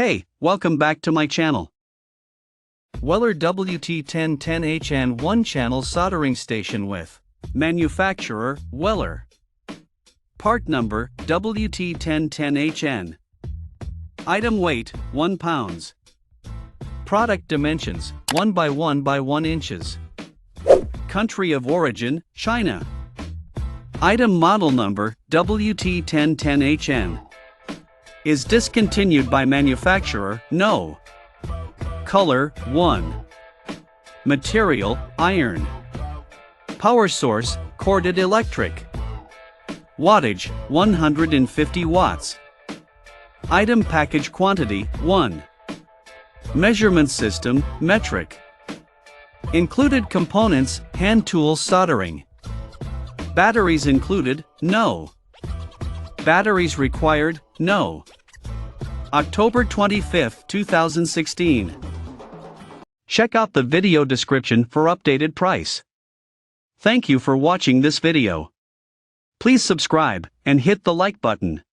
Hey, welcome back to my channel. Weller WT1010HN 1-channel soldering station with manufacturer, Weller. Part number, WT1010HN. Item weight, 1 pounds. Product dimensions, 1 by 1 by 1 inches. Country of origin, China. Item model number, WT1010HN. Is discontinued by manufacturer, no. Color, 1. Material, iron. Power source, corded electric. Wattage, 150 watts. Item package quantity, 1. Measurement system, metric. Included components, hand tool soldering. Batteries included, no. Batteries required, no. October 25, 2016. Check out the video description for updated price. Thank you for watching this video. Please subscribe and hit the like button.